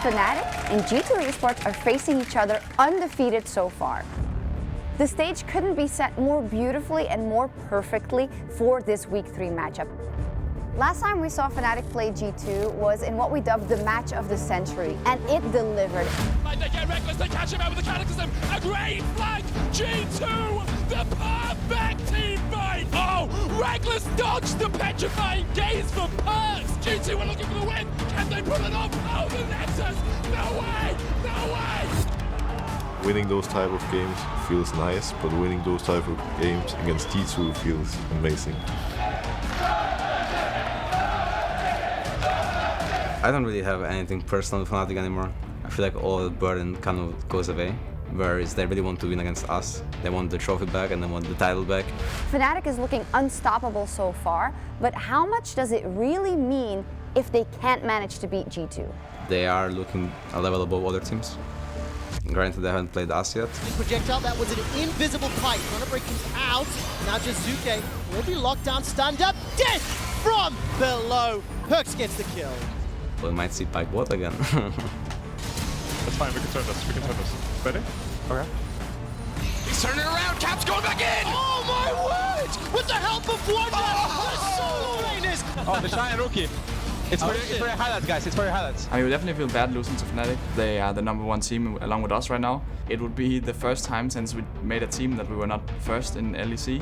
Fnatic and G2 Esports are facing each other undefeated so far. The stage couldn't be set more beautifully and more perfectly for this Week 3 matchup. Last time we saw Fnatic play G2 was in what we dubbed the match of the century, and it delivered. They get Rekkles, they catch him out with the cataclysm, a great flank, G2, the perfect team fight! Oh, Rekkles dodged the petrifying gaze for Perkz! G2 are looking for the win, can they pull it off? Oh, the Nexus, no way, no way! Winning those type of games feels nice, but winning those type of games against G2 feels amazing. I don't really have anything personal with Fnatic anymore. I feel like all the burden kind of goes away, whereas they really want to win against us. They want the trophy back and they want the title back. Fnatic is looking unstoppable so far, but how much does it really mean if they can't manage to beat G2? They are looking a level above other teams. Granted, they haven't played us yet. Projectile, that was an invisible Pyke. Trying to break him out. Now Jizuke will be locked down, stunned up, dead from below. Perkz gets the kill. We might see Pyke bot again. That's fine, we can turn this, Ready? Okay. He's turning around, Cap's going back in! Oh my word! With the help of Wunder, the solo laners! Oh, the Giant Rookie. It's for your highlights, guys, it's for your highlights. I would definitely feel bad losing to Fnatic. They are the #1 team along with us right now. It would be the first time since we made a team that we were not first in LEC.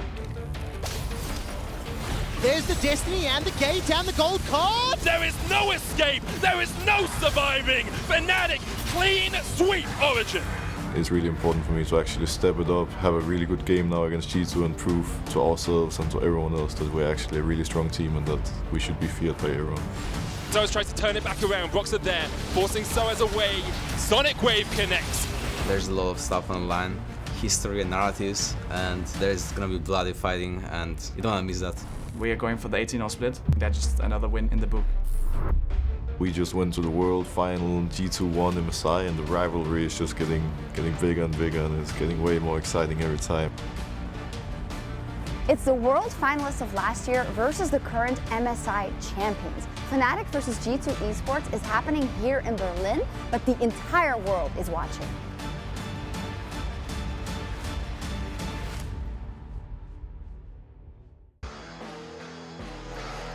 There's the Destiny and the gate down the gold card. There is no escape, there is no surviving! Fnatic, clean sweep Origin! It's really important for me to actually step it up, have a really good game now against G2 and prove to ourselves and to everyone else that we're actually a really strong team and that we should be feared by everyone. Zoas tries to turn it back around, Broxah there, forcing Zoas away, Sonic Wave connects. There's a lot of stuff on the line, history and narratives, and there's gonna be bloody fighting, and you don't wanna miss that. We are going for the 18-0 split. That's just another win in the book. We just went to the World Final, G2 won MSI, and the rivalry is just getting bigger and bigger, and it's getting way more exciting every time. It's the world finalists of last year versus the current MSI champions. Fnatic versus G2 Esports is happening here in Berlin, but the entire world is watching.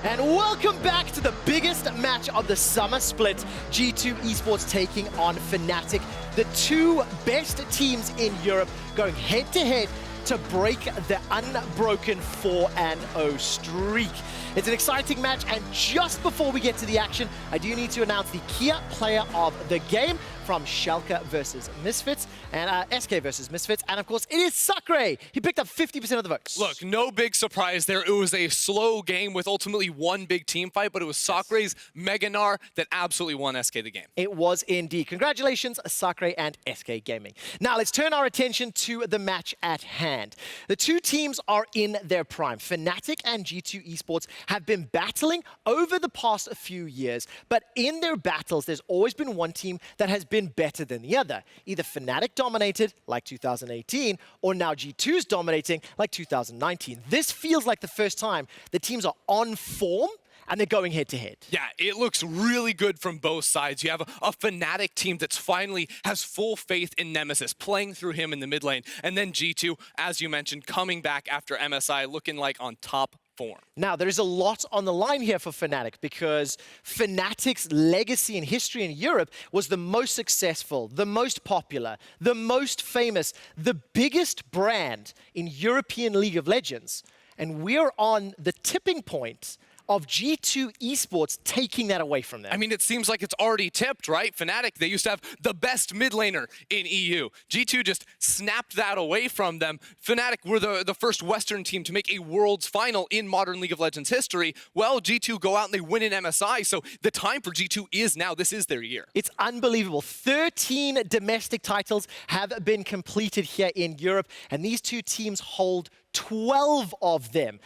And welcome back to the biggest match of the summer split. G2 Esports taking on Fnatic, the two best teams in Europe going head-to-head to break the unbroken 4-0 streak. It's an exciting match, and just before we get to the action, I do need to announce the key player of the game from Schalke versus Misfits, and SK versus Misfits, and of course it is Froskurinn. He picked up 50% of the votes. Look, no big surprise there. It was a slow game with ultimately one big team fight, but it was Froskurinn Mega Gnar that absolutely won SK the game. It was indeed. Congratulations, Froskurinn and SK Gaming. Now let's turn our attention to the match at hand. The two teams are in their prime. Fnatic and G2 Esports have been battling over the past few years, but in their battles, there's always been one team that has been better than the other. Either Fnatic dominated, like 2018, or now G2's dominating, like 2019. This feels like the first time the teams are on form, and they're going head-to-head. Yeah, it looks really good from both sides. You have a Fnatic team that's finally has full faith in Nemesis, playing through him in the mid lane. And then G2, as you mentioned, coming back after MSI, looking like on top form. Now, there is a lot on the line here for Fnatic because Fnatic's legacy and history in Europe was the most successful, the most popular, the most famous, the biggest brand in European League of Legends. And we're on the tipping point of G2 Esports taking that away from them. I mean, it seems like it's already tipped, right? Fnatic, they used to have the best mid laner in EU. G2 just snapped that away from them. Fnatic were the first Western team to make a Worlds final in modern League of Legends history. Well, G2 go out and they win in MSI, so the time for G2 is now. This is their year. It's unbelievable. 13 domestic titles have been completed here in Europe, and these two teams hold 12 of them.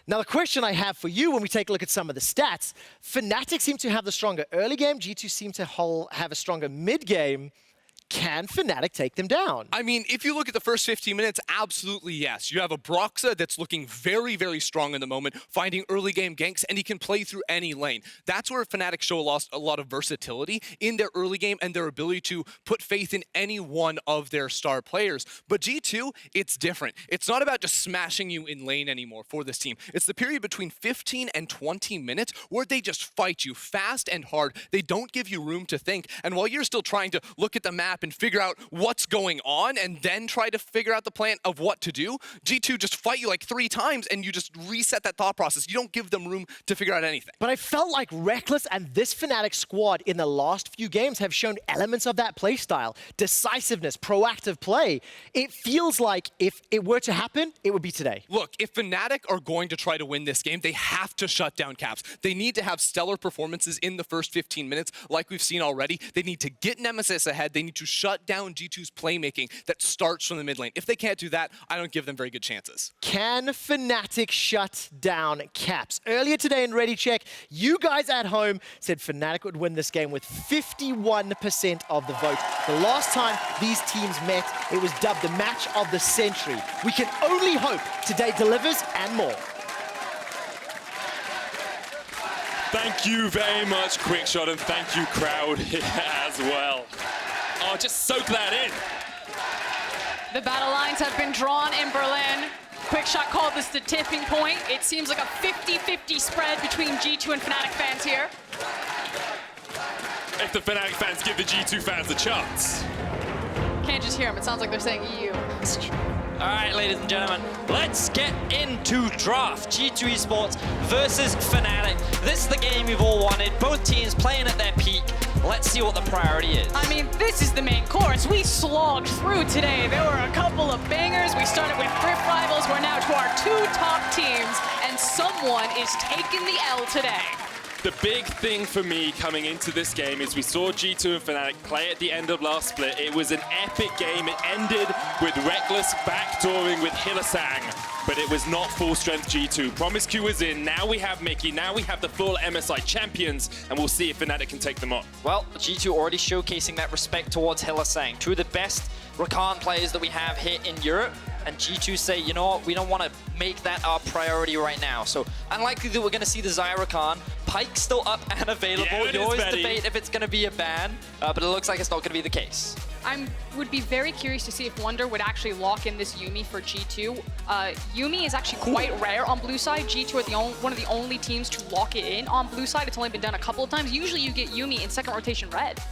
Now, the question I have for you when we take a look at some of the stats, Fnatic seem to have the stronger early game, G2 seem to have a stronger mid game. Can Fnatic take them down? I mean, if you look at the first 15 minutes, absolutely yes. You have a Broxah that's looking very, very strong in the moment, finding early game ganks, and he can play through any lane. That's where Fnatic show a lot of versatility in their early game and their ability to put faith in any one of their star players. But G2, it's different. It's not about just smashing you in lane anymore for this team. It's the period between 15 and 20 minutes where they just fight you fast and hard. They don't give you room to think. And while you're still trying to look at the map and figure out what's going on and then try to figure out the plan of what to do, G2 just fight you like 3 times and you just reset that thought process. You don't give them room to figure out anything. But I felt like Rekkles and this Fnatic squad in the last few games have shown elements of that play style. Decisiveness, proactive play. It feels like if it were to happen, it would be today. Look, if Fnatic are going to try to win this game, they have to shut down Caps. They need to have stellar performances in the first 15 minutes like we've seen already. They need to get Nemesis ahead. They need to shut down G2's playmaking that starts from the mid lane. If they can't do that, I don't give them very good chances. Can Fnatic shut down Caps? Earlier today in Ready Check, you guys at home said Fnatic would win this game with 51% of the vote. The last time these teams met, it was dubbed the match of the century. We can only hope today delivers and more. Thank you very much, Quickshot, and thank you, crowd, as well. Oh, just soak that in. The battle lines have been drawn in Berlin. Quickshot called this the tipping point. It seems like a 50-50 spread between G2 and Fnatic fans here. If the Fnatic fans give the G2 fans a chance. Can't just hear them. It sounds like they're saying EU. All right, ladies and gentlemen, let's get into draft. G2 Esports versus Fnatic. This is the game we've all wanted. Both teams playing at their peak. Let's see what the priority is. I mean, this is the main course. We slogged through today. There were a couple of bangers. We started with Thrift Rivals. We're now to our 2 top teams, and someone is taking the L today. The big thing for me coming into this game is we saw G2 and Fnatic play at the end of last split. It was an epic game. It ended with Rekkles backdooring with Hylissang, but it was not full strength G2. Promise Q was in. Now we have Mickey. Now we have the full MSI champions, and we'll see if Fnatic can take them on. Well, G2 already showcasing that respect towards Hylissang. 2 of the best Rakan players that we have here in Europe. And G2 say, you know what, we don't want to make that our priority right now. So unlikely that we're going to see the Zyrakan. Pyke still up and available. Yeah, you always debate if it's going to be a ban, but it looks like it's not going to be the case. I would be very curious to see if Wunder would actually lock in this Yuumi for G2. Yuumi is actually quite rare on blue side. G2 are one of the only teams to lock it in on blue side. It's only been done a couple of times. Usually you get Yuumi in second rotation red.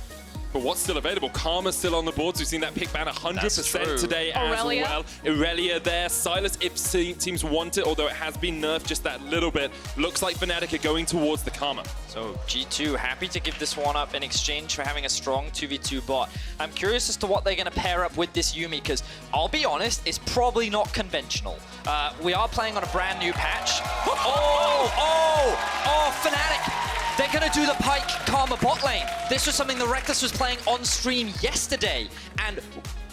But what's still available? Karma's still on the boards. We've seen that pick ban 100% today Irelia. as well. Irelia there. Sylas, if teams want it, although it has been nerfed just that little bit, looks like Fnatic are going towards the Karma. So G2 happy to give this one up in exchange for having a strong 2v2 bot. I'm curious as to what they're going to pair up with this Yuumi, because I'll be honest, it's probably not conventional. We are playing on a brand new patch. Fnatic! They're going to do the Pyke Karma bot lane. This was something that Rekkles was playing on stream yesterday, and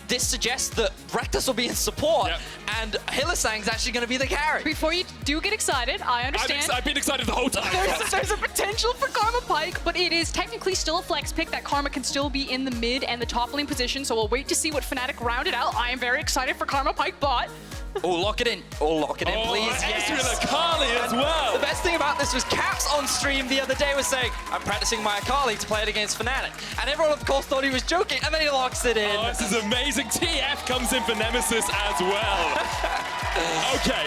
this suggests that Rekkles will be in support, and Hylissang's actually going to be the carry. Before you do get excited, I understand. I've been excited the whole time. There's a potential for Karma Pyke, but it is technically still a flex pick that Karma can still be in the mid and the top lane position, so we'll wait to see what Fnatic rounded out. I am very excited for Karma Pyke bot. Oh, lock it in. Oh, lock it in, please. Ezreal Akali as well. The best thing about this was Caps on stream the other day was saying, I'm practicing my Akali to play it against Fnatic. And everyone, of course, thought he was joking, and then he locks it in. Oh, this is amazing. TF comes in for Nemesis as well. Okay.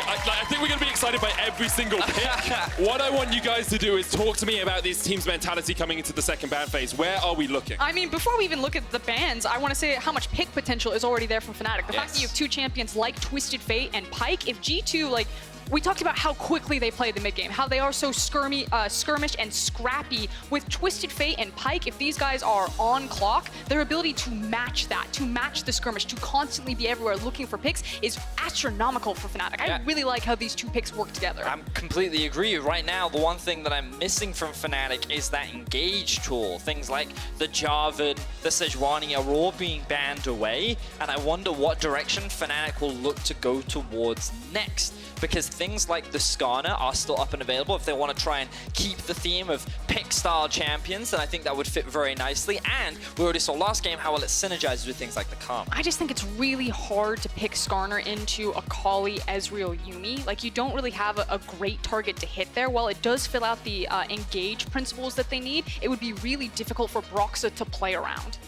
I think we're going to be excited by every single pick. What I want you guys to do is talk to me about this team's mentality coming into the second ban phase. Where are we looking? I mean, before we even look at the bans, I want to say how much pick potential is already there from Fnatic. The fact that you have 2 champions like Twisted Fate and Pyke, if G2, like, we talked about how quickly they play the mid game, how they are so skirmish and scrappy with Twisted Fate and Pyke. If these guys are on clock, their ability to match that, to match the skirmish, to constantly be everywhere looking for picks is astronomical for Fnatic. I really like how these 2 picks work together. I completely agree. Right now, the one thing that I'm missing from Fnatic is that engage tool. Things like the Jarvan, the Sejuani are all being banned away, and I wonder what direction Fnatic will look to go towards next. because things like the Skarner are still up and available. If they want to try and keep the theme of pick-style champions, then I think that would fit very nicely. And we already saw last game how well it synergizes with things like the Karma. I just think it's really hard to pick Skarner into Akali, Ezreal, Yuumi. Like, you don't really have a great target to hit there. While it does fill out the engage principles that they need, it would be really difficult for Broxah to play around.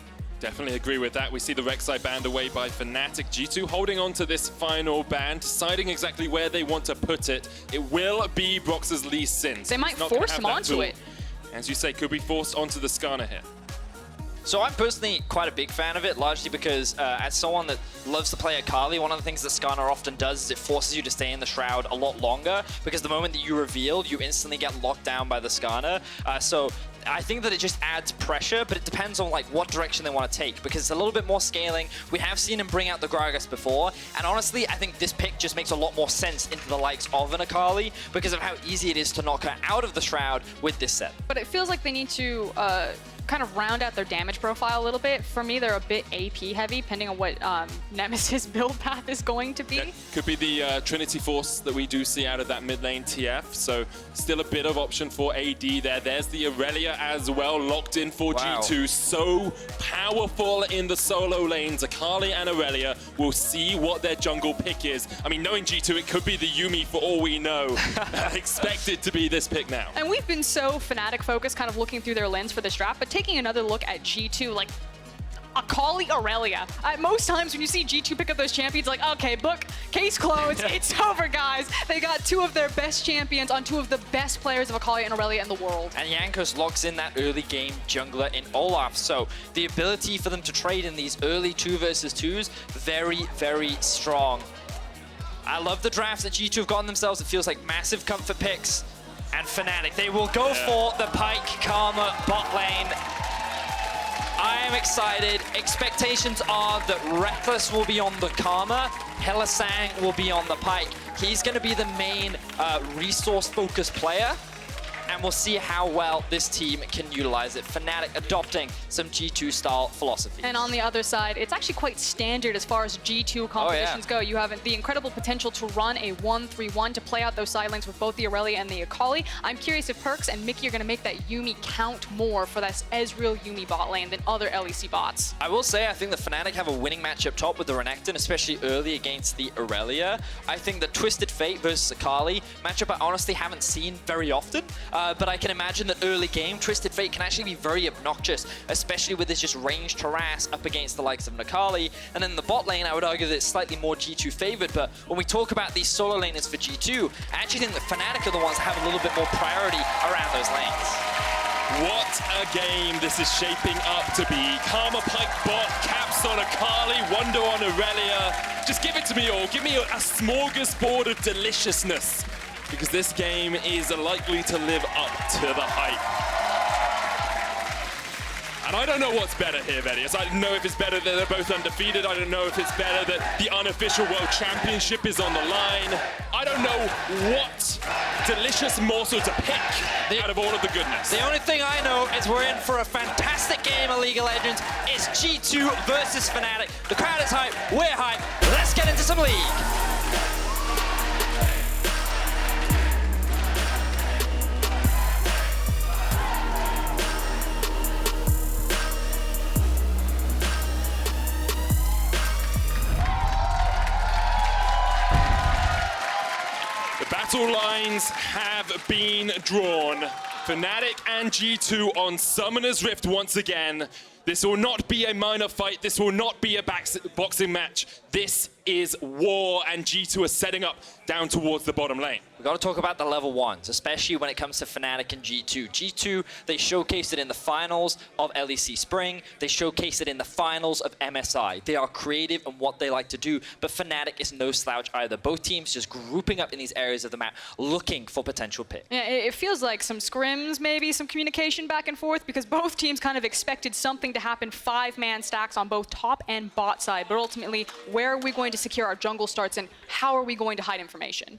Definitely agree with that. We see the Rek'Sai banned away by Fnatic. G2 holding on to this final ban, deciding exactly where they want to put it. It will be Broxah's Lee Sin. They might force him onto it. As you say, could be forced onto the Skarner here. So I'm personally quite a big fan of it, largely because as someone that loves to play Akali, one of the things that Skarner often does is it forces you to stay in the Shroud a lot longer, because the moment that you reveal, you instantly get locked down by the Skarner. So I think that it just adds pressure, but it depends on like what direction they want to take, because it's a little bit more scaling. We have seen him bring out the Gragas before, and honestly, I think this pick just makes a lot more sense into the likes of an Akali because of how easy it is to knock her out of the Shroud with this set. But it feels like they need to kind of round out their damage profile a little bit. For me, they're a bit AP heavy, depending on what Nemesis build path is going to be. Yeah, could be the Trinity Force that we do see out of that mid lane TF, so still a bit of option for AD there. There's the Irelia as well, locked in for G2. So powerful in the solo lanes. Akali and Irelia will see what their jungle pick is. I mean, knowing G2, it could be the Yuumi for all we know. Expect it to be this pick now. And we've been so Fnatic focused, kind of looking through their lens for this draft, but taking another look at G2, like Akali, Irelia. Most times when you see G2 pick up those champions, like, okay, book, case closed, it's over, guys. They got two of their best champions on two of the best players of Akali and Irelia in the world. And Jankos locks in that early game jungler in Olaf. So the ability for them to trade in these early 2 versus 2s, very, very strong. I love the drafts that G2 have gotten themselves. It feels like massive comfort picks. And Fnatic, they will go for the Pyke Karma bot lane. I am excited. Expectations are that Rekkles will be on the Karma, Hylissang will be on the Pyke. He's going to be the main resource-focused player, and we'll see how well this team can utilize it. Fnatic adopting some G2-style philosophy. And on the other side, it's actually quite standard as far as G2 compositions go. You have the incredible potential to run a 1-3-1 to play out those side lanes with both the Irelia and the Akali. I'm curious if Perkz and Mikyx are going to make that Yuumi count more for that Ezreal Yuumi bot lane than other LEC bots. I will say, I think the Fnatic have a winning match up top with the Renekton, especially early against the Irelia. I think the Twisted Fate versus Akali matchup I honestly haven't seen very often. But I can imagine that early game, Twisted Fate can actually be very obnoxious, especially with this just ranged harass up against the likes of Akali. And then in the bot lane, I would argue that it's slightly more G2 favored, but when we talk about these solo laners for G2, I actually think that Fnatic are the ones that have a little bit more priority around those lanes. What a game this is shaping up to be. Karma Pyke bot, caps on Akali, Wunder on Irelia. Just give it to me all. Give me a smorgasbord of deliciousness, because this game is likely to live up to the hype. And I don't know what's better here, Vedius. I don't know if it's better that they're both undefeated. I don't know if it's better that the unofficial World Championship is on the line. I don't know what delicious morsel to pick out of all of the goodness. The only thing I know is we're in for a fantastic game of League of Legends. It's G2 versus Fnatic. The crowd is hype, we're hype. Let's get into some League. Battle lines have been drawn. Fnatic and G2 on Summoner's Rift once again. This will not be a minor fight. This will not be a boxing match. This is war, and G2 are setting up down towards the bottom lane. We've got to talk about the level 1s, especially when it comes to Fnatic and G2. G2, they showcased it in the finals of LEC Spring. They showcased it in the finals of MSI. They are creative in what they like to do, but Fnatic is no slouch either. Both teams just grouping up in these areas of the map, looking for potential picks. Yeah, it feels like some scrims, maybe some communication back and forth, because both teams kind of expected something to happen, 5-man stacks on both top and bot side. But ultimately, where are we going to secure our jungle starts, and how are we going to hide information?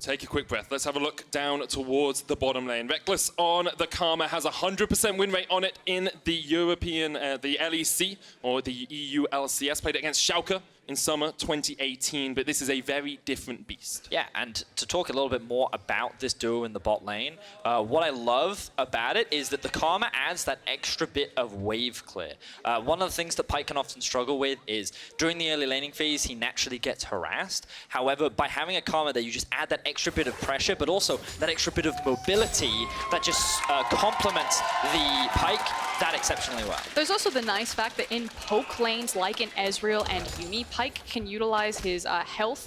Take a quick breath. Let's have a look down towards the bottom lane. Rekkles on the Karma has a 100% win rate on it in the European, the LEC, or the EU LCS. Played it against Schalke in summer 2018, but this is a very different beast. Yeah, and to talk a little bit more about this duo in the bot lane, what I love about it is that the Karma adds that extra bit of wave clear. One of the things that Pyke can often struggle with is during the early laning phase, he naturally gets harassed. However, by having a Karma there, you just add that extra bit of pressure, but also that extra bit of mobility that just complements the Pyke that exceptionally well. There's also the nice fact that in poke lanes like in Ezreal and Yuumi, Pyke can utilize his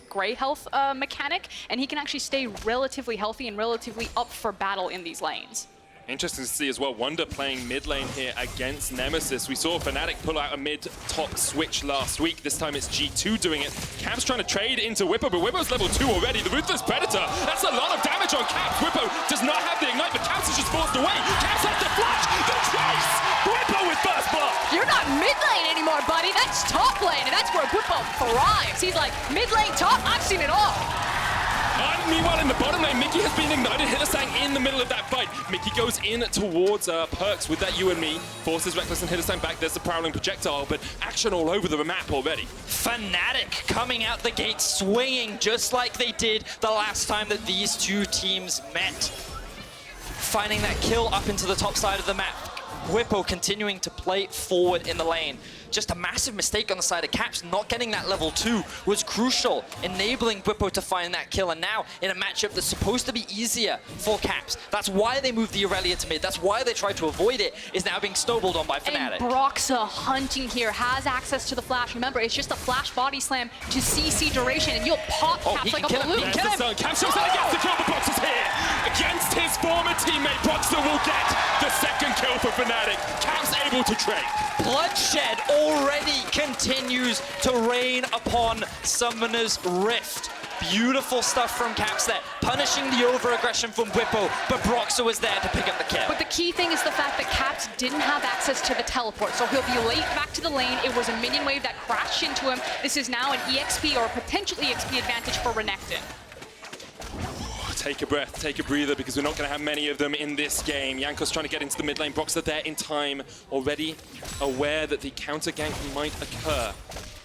gray health mechanic, and he can actually stay relatively healthy and relatively up for battle in these lanes. Interesting to see as well, Wunder playing mid lane here against Nemesis. We saw Fnatic pull out a mid-top switch last week. This time it's G2 doing it. Caps trying to trade into Bwipo, but Bwipo's level 2 already. The Ruthless Predator, that's a lot of damage on Caps. Bwipo does not have the Ignite, but Caps is just forced away. Caps has the flash, the trace! Bwipo with first blood! You're not mid lane anymore, buddy. That's top lane, and that's where Bwipo thrives. He's like, mid lane, top, I've seen it all. Meanwhile, in the bottom lane, Mikyx has been ignited. Hylissang in the middle of that fight. Mikyx goes in towards Perkz with that you and me. Forces Rekkles and Hylissang back. There's the prowling projectile, but action all over the map already. Fnatic coming out the gate swinging just like they did the last time that these two teams met. Finding that kill up into the top side of the map. Bwipo continuing to play forward in the lane. Just a massive mistake on the side of Caps. Not getting that level 2 was crucial, enabling Bwipo to find that kill. And now, in a matchup that's supposed to be easier for Caps, that's why they moved the Irelia to mid. That's why they tried to avoid it, is now being snowballed on by Fnatic. And Broxah hunting here, has access to the flash. Remember, it's just a flash body slam to CC duration, and you'll pop Caps like a balloon. Caps shows that he gets the kill, but Broxah's here. Against his former teammate, Broxah will get the second kill for Fnatic. Caps able to trade. Bloodshed already continues to rain upon Summoner's Rift. Beautiful stuff from Caps there, punishing the over-aggression from Bwipo, but Broxah was there to pick up the kill. But the key thing is the fact that Caps didn't have access to the teleport, so he'll be late back to the lane. It was a minion wave that crashed into him. This is now an EXP or a potential EXP advantage for Renekton. Take a breath, take a breather, because we're not going to have many of them in this game. Jankos trying to get into the mid lane. Broxah there in time, already aware that the counter gank might occur.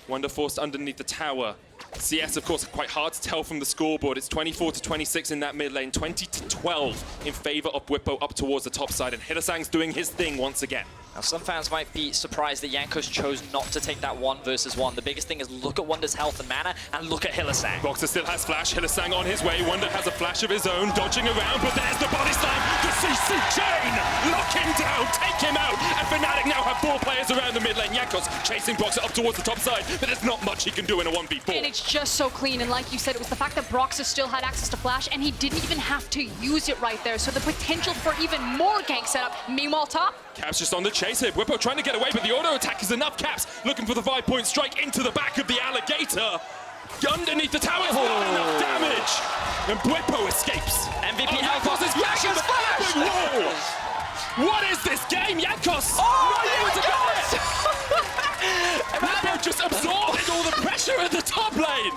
Wunder forced underneath the tower. CS, of course, quite hard to tell from the scoreboard. It's 24-26 in that mid lane, 20-12 in favor of Bwipo up towards the top side, and Hylissang's doing his thing once again. Now, some fans might be surprised that Jankos chose not to take that 1 versus 1. The biggest thing is look at Wunder's health and mana, and look at Hylissang. Broxah still has flash, Hylissang on his way. Wunder has a flash of his own, dodging around, but there's the body slam. The CC chain! Lock him down, take him out! And Fnatic now have 4 players around the mid lane. Jankos chasing Broxah up towards the top side, but there's not much he can do in a 1v4. And it's just so clean, and like you said, it was the fact that Broxah still had access to flash, and he didn't even have to use it right there, so the potential for even more gank setup. Meanwhile, top. Caps just on the chase here. Bwipo trying to get away, but the auto attack is enough. Caps looking for the 5-point strike into the back of the alligator. Underneath the tower is not enough damage. And Bwipo escapes. MVP Jankos is crashing the flash wall. What is this game, Jankos? Bwipo just absorbing all the pressure at the top lane.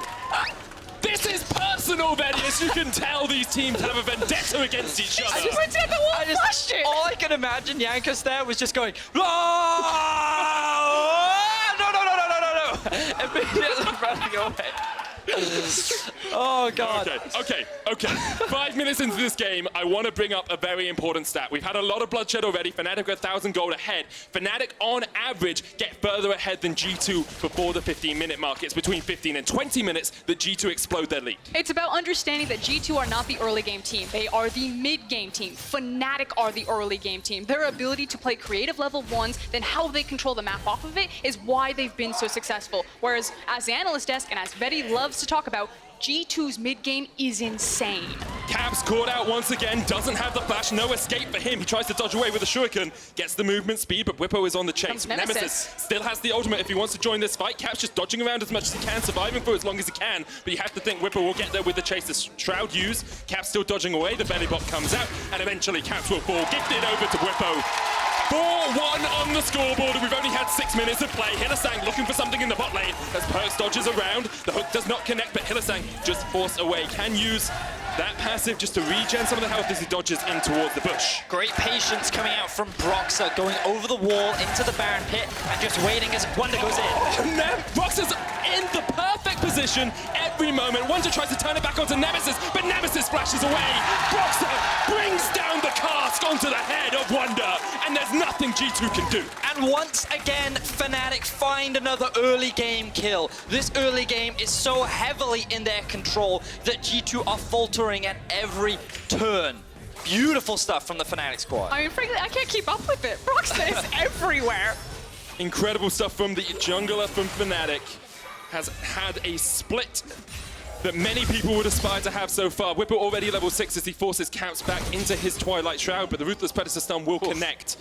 This is personal, Vedius. You can tell these teams have a vendetta against each other. All I can imagine Jankos there was just going, no, immediately running away. Oh, God. Okay. 5 minutes into this game, I want to bring up a very important stat. We've had a lot of bloodshed already. Fnatic are 1,000 gold ahead. Fnatic, on average, get further ahead than G2 before the 15-minute mark. It's between 15 and 20 minutes that G2 explode their lead. It's about understanding that G2 are not the early game team. They are the mid-game team. Fnatic are the early game team. Their ability to play creative level 1s, then how they control the map off of it, is why they've been so successful. Whereas, as the analyst desk and as Vedi loves to talk about, G2's mid-game is insane. Caps caught out once again, doesn't have the flash, no escape for him. He tries to dodge away with a shuriken, gets the movement speed, but Bwipo is on the chase. Nemesis still has the ultimate if he wants to join this fight. Caps just dodging around as much as he can, surviving for as long as he can, but you have to think Bwipo will get there with the chase. The Shroud use, Caps still dodging away, the belly bot comes out, and eventually Caps will fall, gifted over to Bwipo. 4-1 on the scoreboard. We've only had 6 minutes of play. Hylissang looking for something in the bot lane as Perkz dodges around. The hook does not connect, but Hylissang just forced away. Can use that passive just to regen some of the health as he dodges in towards the bush. Great patience coming out from Broxah, going over the wall into the Baron pit and just waiting as Wunder goes in. Broxah's in the perfect position every moment. Wunder tries to turn it back onto Nemesis, but Nemesis flashes away. Broxah brings down the cask onto the head of Wunder, and there's nothing G2 can do. And once again, Fnatic find another early game kill. This early game is so heavily in their control that G2 are faltering at every turn. Beautiful stuff from the Fnatic squad. I mean, frankly, I can't keep up with it. Broxah is everywhere. Incredible stuff from the jungler from Fnatic. Has had a split that many people would aspire to have so far. Bwipo already level 6 as he forces Caps back into his Twilight Shroud, but the Ruthless Predator stun will connect.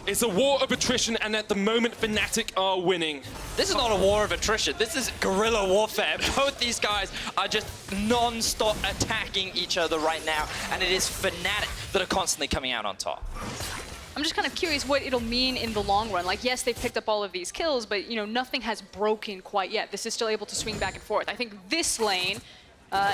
It's a war of attrition, and at the moment, Fnatic are winning. This is not a war of attrition. This is guerrilla warfare. Both these guys are just non-stop attacking each other right now, and it is Fnatic that are constantly coming out on top. I'm just kind of curious what it'll mean in the long run. Like, yes, they've picked up all of these kills, but, you know, nothing has broken quite yet. This is still able to swing back and forth. I think this lane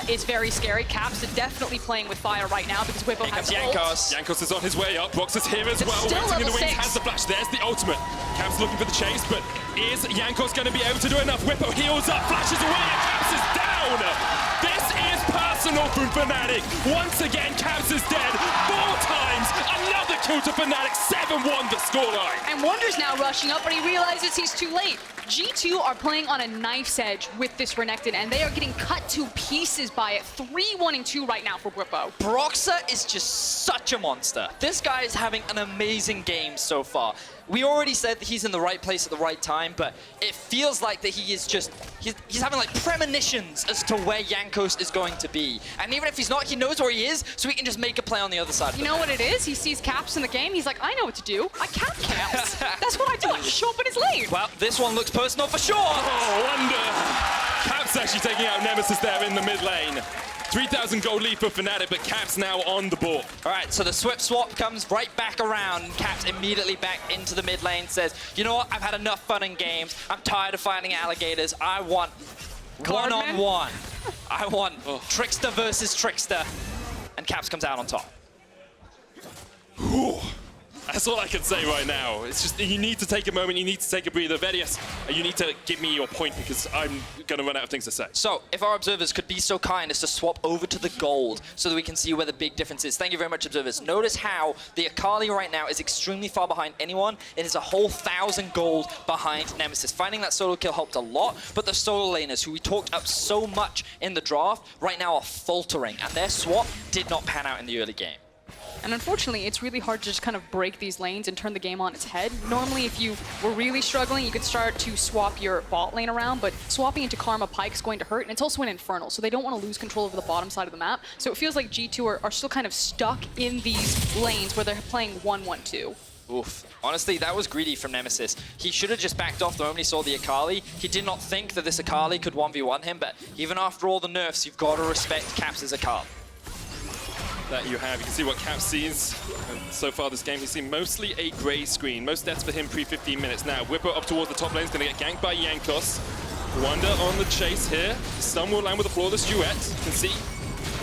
is very scary. Caps are definitely playing with fire right now because Bwipo has Jankos. Jankos is on his way up. Broxah's here as well. Waiting in the wings, has the flash. There's the ultimate. Caps looking for the chase, but is Jankos going to be able to do enough? Bwipo heals up, flashes away, and Caps is down. This is personal from Fnatic. Once again, Caps is dead 4 times. Another kill to Fnatic. 7-1 the scoreline. And Wunder's now rushing up, but he realizes he's too late. G2 are playing on a knife's edge with this Renekton, and they are getting cut to pieces by it. 3-1-2 right now for Bwipo. Broxah is just such a monster. This guy is having an amazing game so far. We already said that he's in the right place at the right time, but it feels like that he is just, he's having like premonitions as to where Jankos is going to be. And even if he's not, he knows where he is, so he can just make a play on the other side. You know what it is? He sees Caps in the game, he's like, I know what to do. I cap Caps. That's what I do, I just show up in his lane. Well, this one looks personal for sure. Oh, Wunder. Caps actually taking out Nemesis there in the mid lane. 3,000 gold lead for Fnatic, but Caps now on the board. All right, so the swift swap comes right back around. Caps immediately back into the mid lane, says, you know what, I've had enough fun in games. I'm tired of fighting alligators. I want one-on-one. I want Trickster versus Trickster. And Caps comes out on top. Whew. That's all I can say right now. It's just, you need to take a moment, you need to take a breather. Vedius, you need to give me your point because I'm going to run out of things to say. So, if our observers could be so kind as to swap over to the gold so that we can see where the big difference is. Thank you very much, observers. Notice how the Akali right now is extremely far behind anyone. It is a whole 1,000 gold behind Nemesis. Finding that solo kill helped a lot, but the solo laners, who we talked up so much in the draft, right now are faltering, and their swap did not pan out in the early game. And unfortunately, it's really hard to just kind of break these lanes and turn the game on its head. Normally, if you were really struggling, you could start to swap your bot lane around, but swapping into Karma Pyke is going to hurt, and it's also an Infernal, so they don't want to lose control over the bottom side of the map. So it feels like G2 are still kind of stuck in these lanes where they're playing 1-1-2. Oof. Honestly, that was greedy from Nemesis. He should have just backed off the moment he saw the Akali. He did not think that this Akali could 1v1 him, but even after all the nerfs, you've got to respect Caps' Akali. That you have. You can see what Caps sees. And so far this game, he's seen mostly a grey screen. Most deaths for him pre-15 minutes. Now, Bwipo up towards the top lane is going to get ganked by Jankos. Wunder on the chase here. Stun will land with a flawless duet. You can see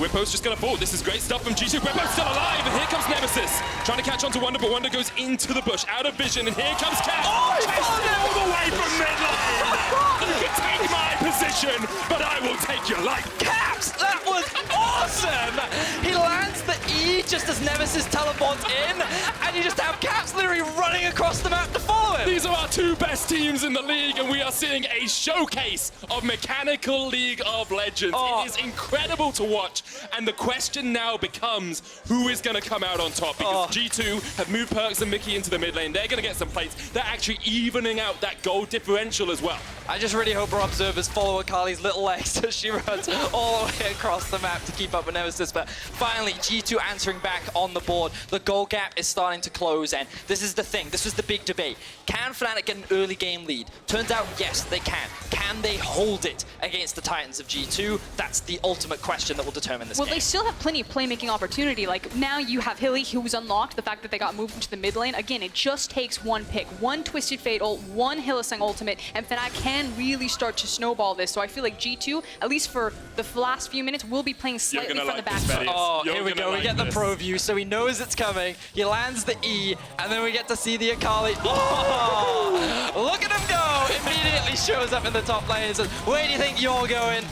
Bwipo's just going to fall. This is great stuff from G2. Bwipo's still alive, and here comes Nemesis. Trying to catch on to Wunder, but Wunder goes into the bush, out of vision, and here comes Caps. Oh, Chased all the way from mid lane. You can take my position, but I will take your life. Caps, that was awesome! He lands the E just as Nemesis teleports in, and you just have Caps literally running across the map to follow him. These are our 2 best teams in the league, and we are seeing a showcase of mechanical League of Legends. It is incredible to watch, and the question now becomes who is going to come out on top, because G2 have moved Perkz and Mikyx into the mid lane. They're going to get some plates. They're actually evening out that gold differential as well. I just really hope our observers follow Akali's little legs as she runs all the way across the map to keep up with Nemesis, but finally G2 answering back on the board. The goal gap is starting to close, and this is the thing. This was the big debate. Can Fnatic get an early game lead? Turns out, yes, they can. Can they hold it against the Titans of G2? That's the ultimate question that will determine this game. Well, they still have plenty of playmaking opportunity. Like, now you have Hilly, who was unlocked, the fact that they got moved into the mid lane. Again, it just takes one pick, one Twisted Fate ult, one Hylissang ultimate, and Fnatic can really start to snowball this. So I feel like G2, at least for the last few minutes, will be playing slightly from the back. Oh, here we go. We get the pro view, so he knows it's coming. He lands the E, and then we get to see the Akali. Oh, look at him go! Immediately shows up in the top lane and says, where do you think you're going?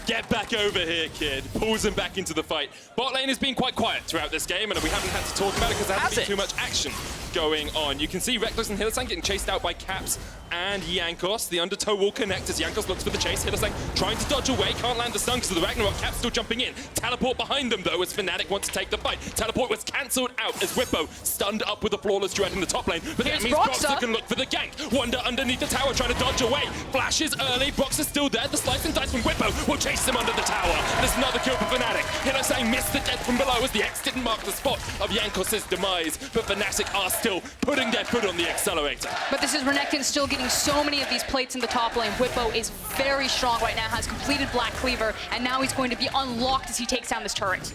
Get back over here, kid. Pulls him back into the fight. Bot lane has been quite quiet throughout this game, and we haven't had to talk about it because there hasn't been too much action going on. You can see Rekkles and Hylissang getting chased out by Caps and Jankos. The undertow will connect as Jankos looks for the chase. Hylissang trying to dodge away, can't land the stun because of the Ragnarok. Caps still jumping in. Teleport behind them, though, as Fnatic want to take the fight. Teleport was cancelled out as Bwipo stunned up with a flawless duet in the top lane. But that means Broxah can look for the gank. Wunder underneath the tower trying to dodge away. Flashes early. Broxah's still there. The slice and dice from Bwipo will chase him under the tower. There's another kill for Fnatic. Hylissang missed the death from below as the X didn't mark the spot of Jankos' demise. But Fnatic are still putting their foot on the accelerator. But this is Renekton still getting so many of these plates in the top lane. Bwipo is very strong right now, has completed Black Cleaver, and now he's going to be unlocked as he takes down this turret.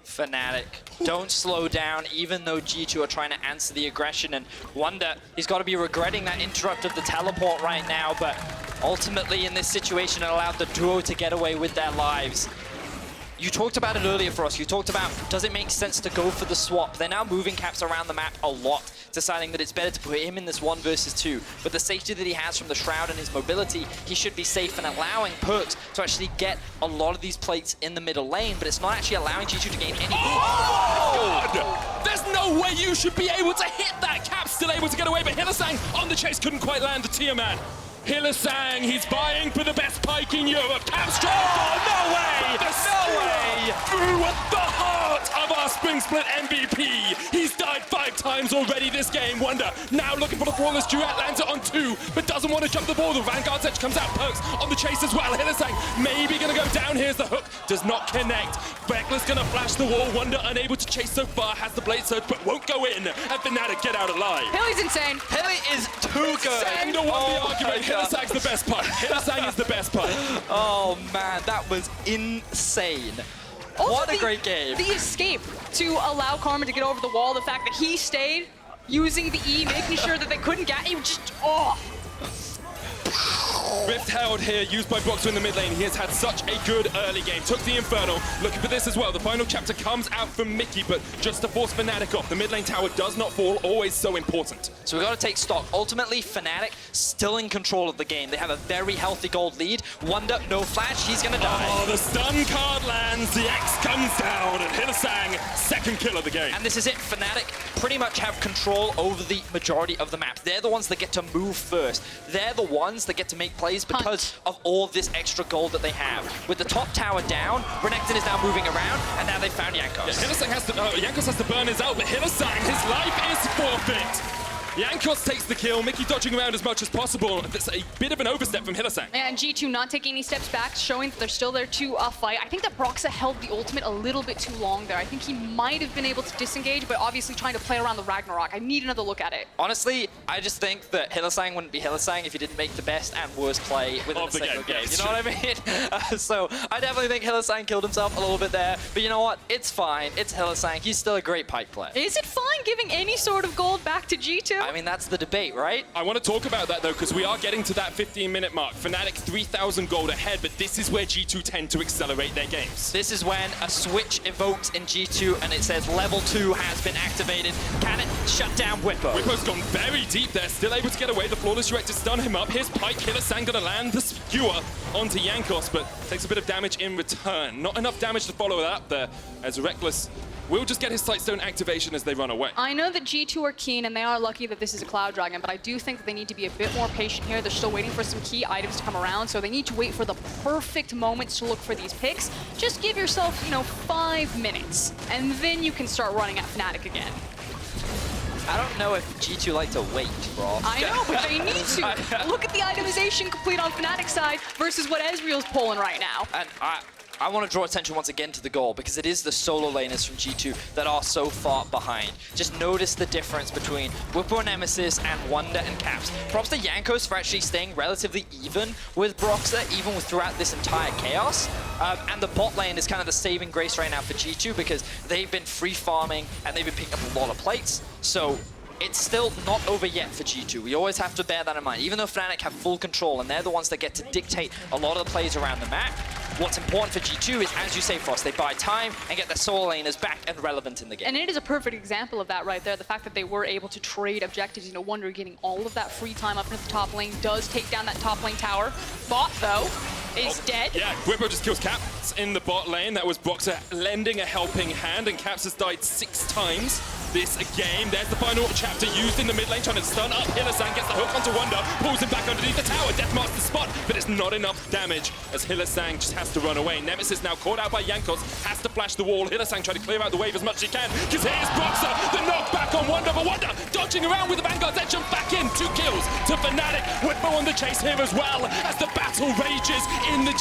Fnatic don't slow down, even though G2 are trying to answer the aggression, and Wunder, he's got to be regretting that interrupt of the teleport right now, but ultimately in this situation it allowed the duo to get away with their lives. You talked about it earlier for us. You talked about, does it make sense to go for the swap? They're now moving Caps around the map a lot, deciding that it's better to put him in this 1 versus 2. But the safety that he has from the Shroud and his mobility, he should be safe and allowing Perkz to actually get a lot of these plates in the middle lane, but it's not actually allowing G2 to gain any... Oh my God! There's no way you should be able to hit that. Cap's still able to get away, but Hylissang on the chase couldn't quite land the Tiamat. Hylissang, he's vying for the best Pyke in Europe. Cap's trying no way! No way! Through the heart of our Spring Split MVP. He's died 5 times already this game. Wunder now looking for the flawless duet, lands it on 2, but doesn't want to jump the ball. The Vanguard's edge comes out. Perkz on the chase as well. Hylissang maybe gonna go down. Here's the hook. Does not connect. Rekkles gonna flash the wall. Wunder unable to chase so far. Has the blade surge, but won't go in. And Fnatic get out alive. Hilly's insane. Hilly is too good. Sando won the argument. Hylissang's the best part. Hylissang is the best part. Oh man, that was insane. Also, what a great game. The escape to allow Karma to get over the wall, the fact that he stayed using the E, making sure that they couldn't get him, just, oh. Rift held here, used by Broxah in the mid lane. He has had such a good early game. Took the Infernal. Looking for this as well. The final chapter comes out from Mikyx, but just to force Fnatic off. The mid lane tower does not fall, always so important. So we've got to take stock. Ultimately, Fnatic still in control of the game. They have a very healthy gold lead. Wunder, no flash, he's going to die. Oh, the stun card lands, the X comes down, and Hylissang, second kill of the game. And this is it. Fnatic pretty much have control over the majority of the map. They're the ones that get to move first. They're the ones that get to make plays because of all this extra gold that they have. With the top tower down, Renekton is now moving around, and now they found Jankos. Yeah, Hylissang has to, Jankos has to burn his out, but Hylissang, his life is forfeit. Jankos takes the kill, Mikyx dodging around as much as possible. That's a bit of an overstep from Hylissang. And G2 not taking any steps back, showing that they're still there to fight. I think that Broxah held the ultimate a little bit too long there. I think he might have been able to disengage, but obviously trying to play around the Ragnarok. I need another look at it. Honestly, I just think that Hylissang wouldn't be Hylissang if he didn't make the best and worst play within a single game. You know what I mean? So I definitely think Hylissang killed himself a little bit there, but you know what? It's fine. It's Hylissang. He's still a great Pyke player. Is it fine giving any sort of gold back to G2? I mean, that's the debate, right? I want to talk about that though, because we are getting to that 15-minute mark. Fnatic 3,000 gold ahead, but this is where G2 tend to accelerate their games. This is when a switch evokes in G2 and it says level 2 has been activated. Can it shut down Bwipo? Bwipo's gone very deep there, still able to get away. The flawless duet to stun him up. Here's Pyke. Hylissang gonna land the skewer onto Jankos, but takes a bit of damage in return. Not enough damage to follow that up there, as Rekkles will just get his Sightstone activation as they run away. I know that G2 are keen and they are lucky that this is a Cloud Dragon, but I do think that they need to be a bit more patient here. They're still waiting for some key items to come around, so they need to wait for the perfect moments to look for these picks. Just give yourself, 5 minutes, and then you can start running at Fnatic again. I don't know if G2 like to wait, bro. I know, but they need to. Look at the itemization complete on Fnatic's side versus what Ezreal's pulling right now. And I want to draw attention once again to the goal, because it is the solo laners from G2 that are so far behind. Just notice the difference between Bwipo, Nemesis, and Wunder and Caps. Props to Jankos for actually staying relatively even with Broxah, even throughout this entire chaos. And the bot lane is kind of the saving grace right now for G2, because they've been free farming and they've been picking up a lot of plates. So it's still not over yet for G2. We always have to bear that in mind. Even though Fnatic have full control and they're the ones that get to dictate a lot of the plays around the map, what's important for G2 is, as you say, Frost, they buy time and get their solo laners back and relevant in the game. And it is a perfect example of that right there. The fact that they were able to trade objectives. You know, Wunder getting all of that free time up into the top lane does take down that top lane tower. Bot, though, is dead. Yeah, Bwipo just kills Caps in the bot lane. That was Broxah lending a helping hand, and Caps has died 6 times this game. There's the final chapter used in the mid lane, trying to stun up. Hylissang gets the hook onto Wunder, pulls him back underneath the tower. Deathmaster spot, but it's not enough damage as Hylissang just has to run away. Nemesis now caught out by Jankos, has to flash the wall. Hylissang trying to clear out the wave as much as he can, because here's Broxah, the knockback on Wunder, but Wunder dodging around with the Vanguard's edge and back in. 2 kills to Fnatic. Bwipo on the chase here as well, as the battle rages in the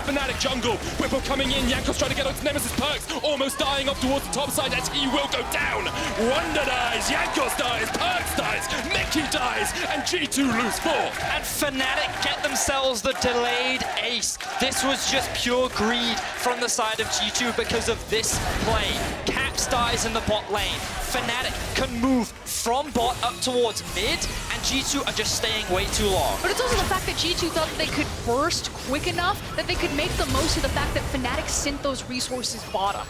Fnatic jungle. Bwipo coming in, Jankos trying to get onto Nemesis. Perkz almost dying up towards the top side as he will go down. Wunder dies, Jankos dies, Perkz dies, Mikyx dies, and G2 lose 4. And Fnatic get themselves the delayed ace. This was just pure greed from the side of G2 because of this play. Caps dies in the bot lane. Fnatic can move from bot up towards mid, and G2 are just staying way too long. But it's also the fact that G2 thought that they could burst quick enough that they could make the most of the fact that Fnatic sent those resources bottom.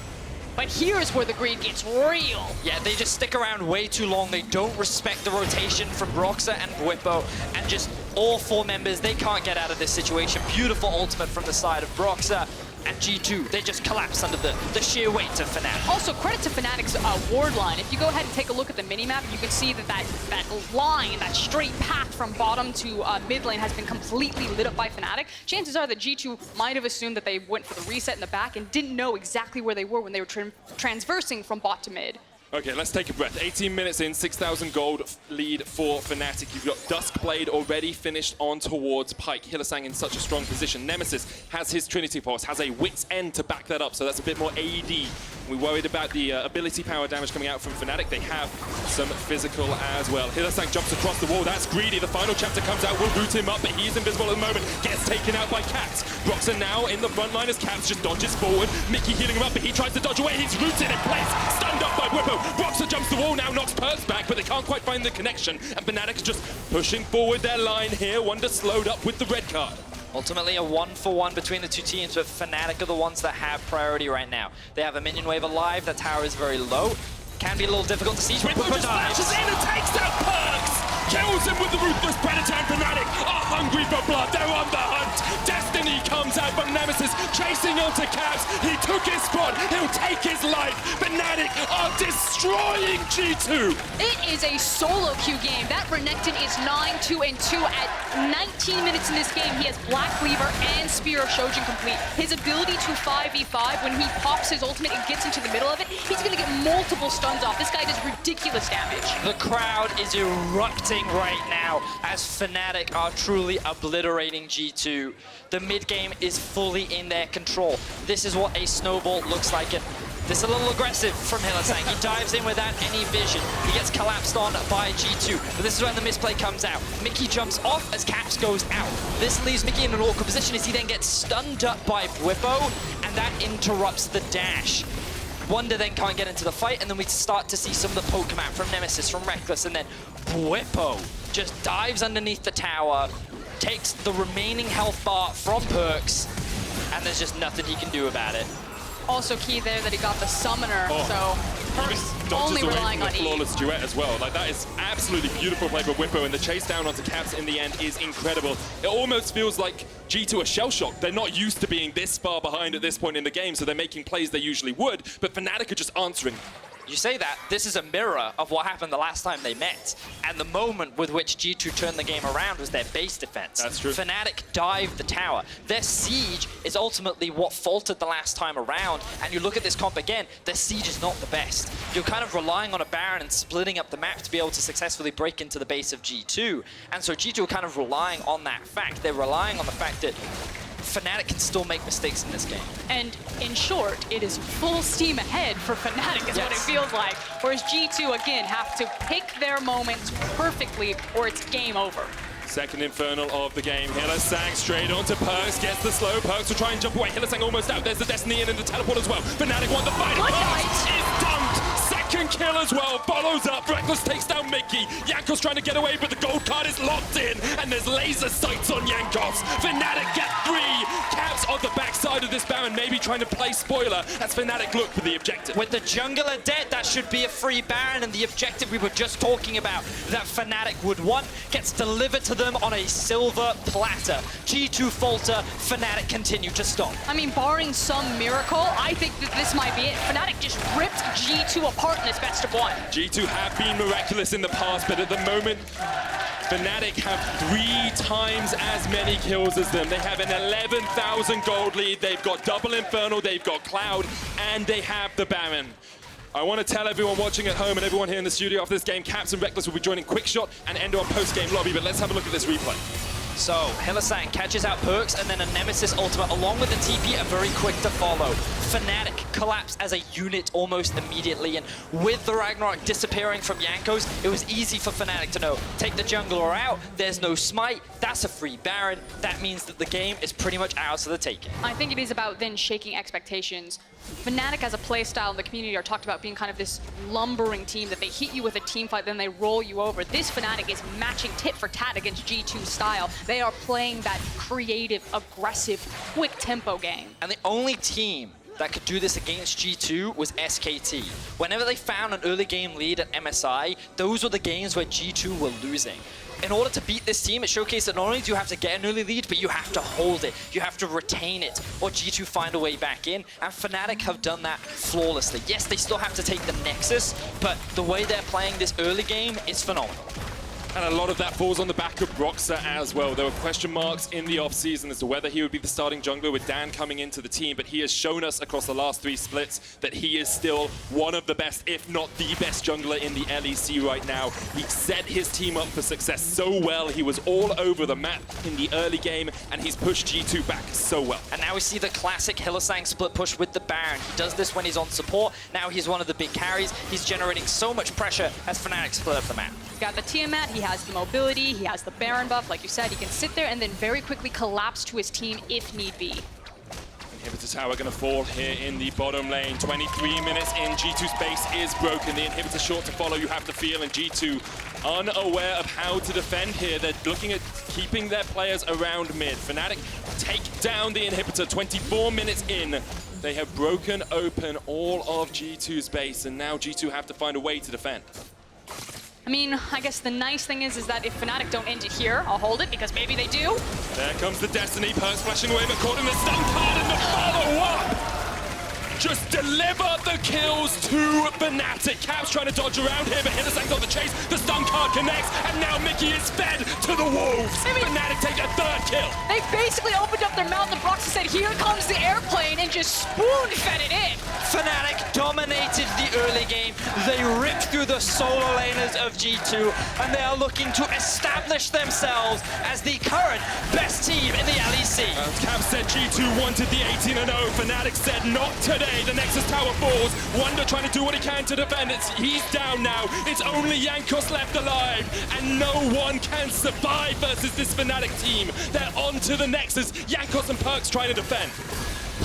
But here's where the greed gets real. Yeah, they just stick around way too long. They don't respect the rotation from Broxah and Bwipo, and just all 4 members, they can't get out of this situation. Beautiful ultimate from the side of Broxah. And G2, they just collapse under the sheer weight of Fnatic. Also, credit to Fnatic's ward line. If you go ahead and take a look at the minimap, you can see that that line, that straight path from bottom to mid lane has been completely lit up by Fnatic. Chances are that G2 might have assumed that they went for the reset in the back and didn't know exactly where they were when they were transversing from bot to mid. Okay, let's take a breath. 18 minutes in, 6,000 gold lead for Fnatic. You've got Duskblade already finished on towards Pyke. Hylissang in such a strong position. Nemesis has his Trinity Pulse, has a Wit's End to back that up, so that's a bit more AD. We're worried about the ability power damage coming out from Fnatic. They have some physical as well. Hylissang jumps across the wall. That's greedy. The final chapter comes out. We'll boot him up, but he's invisible at the moment. Gets taken out by Caps. Broxah now in the front line as Caps just dodges forward. Mikyx healing him up, but he tries to dodge away. He's rooted in place. Stunned up by Bwipo. Broxah jumps the wall now, knocks Perkz back, but they can't quite find the connection. And Fnatic is just pushing forward their line here. Wunder slowed up with the red card. Ultimately a 1-for-1 between the 2 teams, but Fnatic are the ones that have priority right now. They have a minion wave alive, that tower is very low. Can be a little difficult to see. Bwipo just flashes in and takes out Perkz! Kills him with the Ruthless Predator, and Fnatic are hungry for blood. They're on the hunt. Destiny comes out from Nemesis, chasing onto Caps. He took his spot. He'll take his life. Fnatic are destroying G2. It is a solo queue game. That Renekton is 9-2-2. At 19 minutes in this game, he has Black Cleaver and Spear of Shojin complete. His ability to 5v5, when he pops his ultimate and gets into the middle of it, he's going to get multiple stuns off. This guy does ridiculous damage. The crowd is erupting right now as Fnatic are truly obliterating G2. The mid game is fully in their control. This is what a snowball looks like. And this is a little aggressive from Hylissang. He dives in without any vision. He gets collapsed on by G2. But this is when the misplay comes out. Mikyx jumps off as Caps goes out. This leaves Mikyx in an awkward position as he then gets stunned up by Bwipo, and that interrupts the dash. Wunder then can't get into the fight, and then we start to see some of the poke come out from Nemesis, from Rekkles, and then Bwipo just dives underneath the tower, takes the remaining health bar from Perkz, and there's just nothing he can do about it. Also key there that he got the summoner, so Perkz only relying on E. Flawless duet as well. Like, that is absolutely beautiful play by Bwipo, and the chase down onto Caps in the end is incredible. It almost feels like G2 are shell-shocked. They're not used to being this far behind at this point in the game, so they're making plays they usually would, but Fnatic are just answering. You say that, this is a mirror of what happened the last time they met. And the moment with which G2 turned the game around was their base defense. That's true. Fnatic dived the tower. Their siege is ultimately what faltered the last time around. And you look at this comp again, their siege is not the best. You're kind of relying on a Baron and splitting up the map to be able to successfully break into the base of G2. And so G2 are kind of relying on that fact. They're relying on the fact that Fnatic can still make mistakes in this game. And in short, it is full steam ahead for Fnatic is what it feels like. Whereas G2, again, have to pick their moments perfectly or it's game over. Second Infernal of the game. Hylissang straight onto Perkz, gets the slow. Perkz will try and jump away. Hylissang almost out. There's the Destiny in and the teleport as well. Fnatic want the fight. Perkz is dunked. Second kill as well. Follows up. Rekkles takes down Mikyx. Jankos trying to get away, but the gold card is locked in. And there's laser sights on Jankos. Fnatic get 3. Caps on the backside of this Baron, maybe trying to play spoiler as Fnatic look for the objective. With the jungler dead, that should be a free Baron, and the objective we were just talking about that Fnatic would want gets delivered to them on a silver platter. G2 falter, Fnatic continue to stop. I mean, barring some miracle, I think that this might be it. Fnatic just ripped G2 apart in this best of 1. G2 have been miraculous in the past, but at the moment, Fnatic have 3 times as many kills as them. They have an 11,000 gold lead. They've got double Infernal, they've got Cloud, and they have the Baron. I want to tell everyone watching at home and everyone here in the studio after this game, Caps and Rekkles will be joining Quickshot and Endo on post-game lobby, but let's have a look at this replay. So, Hylissang catches out Perkz and then a Nemesis ultimate along with the TP are very quick to follow. Fnatic collapse as a unit almost immediately, and with the Ragnarok disappearing from Jankos, it was easy for Fnatic to know, take the jungler out, there's no smite, that's a free Baron, that means that the game is pretty much ours for the taking. I think it is about then shaking expectations. Fnatic as a playstyle in the community are talked about being kind of this lumbering team that they hit you with a team fight, then they roll you over. This Fnatic is matching tit for tat against G2 style. They are playing that creative, aggressive, quick tempo game. And the only team that could do this against G2 was SKT. Whenever they found an early game lead at MSI, those were the games where G2 were losing. In order to beat this team, it showcased that not only do you have to get an early lead, but you have to hold it, you have to retain it, or G2 find a way back in, and Fnatic have done that flawlessly. Yes, they still have to take the Nexus, but the way they're playing this early game is phenomenal. And a lot of that falls on the back of Broxah as well. There were question marks in the offseason as to whether he would be the starting jungler with Dan coming into the team, but he has shown us across the last 3 splits that he is still one of the best, if not the best jungler in the LEC right now. He set his team up for success so well. He was all over the map in the early game, and he's pushed G2 back so well. And now we see the classic Hylissang split push with the Baron. He does this when he's on support. Now he's one of the big carries. He's generating so much pressure as Fnatic split up the map. He's got the Tiamat, he has the mobility, he has the Baron buff, like you said. He can sit there and then very quickly collapse to his team if need be. Inhibitor tower going to fall here in the bottom lane. 23 minutes in, G2's base is broken. The inhibitor short to follow, you have to feel, and G2 unaware of how to defend here. They're looking at keeping their players around mid. Fnatic take down the inhibitor 24 minutes in. They have broken open all of G2's base, and now G2 have to find a way to defend. I mean, I guess the nice thing is that if Fnatic don't end it here, I'll hold it, because maybe they do. There comes the Destiny, Perkz flashing away, but caught in the stun card and the follow-up! Just deliver the kills to Fnatic. Caps trying to dodge around here, but Hylissang's on the chase. The stun card connects, and now Mikyx is fed to the wolves. Fnatic take a 3rd kill. They basically opened up their mouth and Broxah said, here comes the airplane, and just spoon-fed it in. Fnatic dominated the early game. They ripped through the solo laners of G2, and they are looking to establish themselves as the current best team in the LEC. Caps said G2 wanted the 18-0. Fnatic said not today. The Nexus tower falls. Wunder trying to do what he can to defend. He's down now. It's only Jankos left alive, and no one can survive versus this Fnatic team. They're on to the Nexus. Jankos and Perkz trying to defend.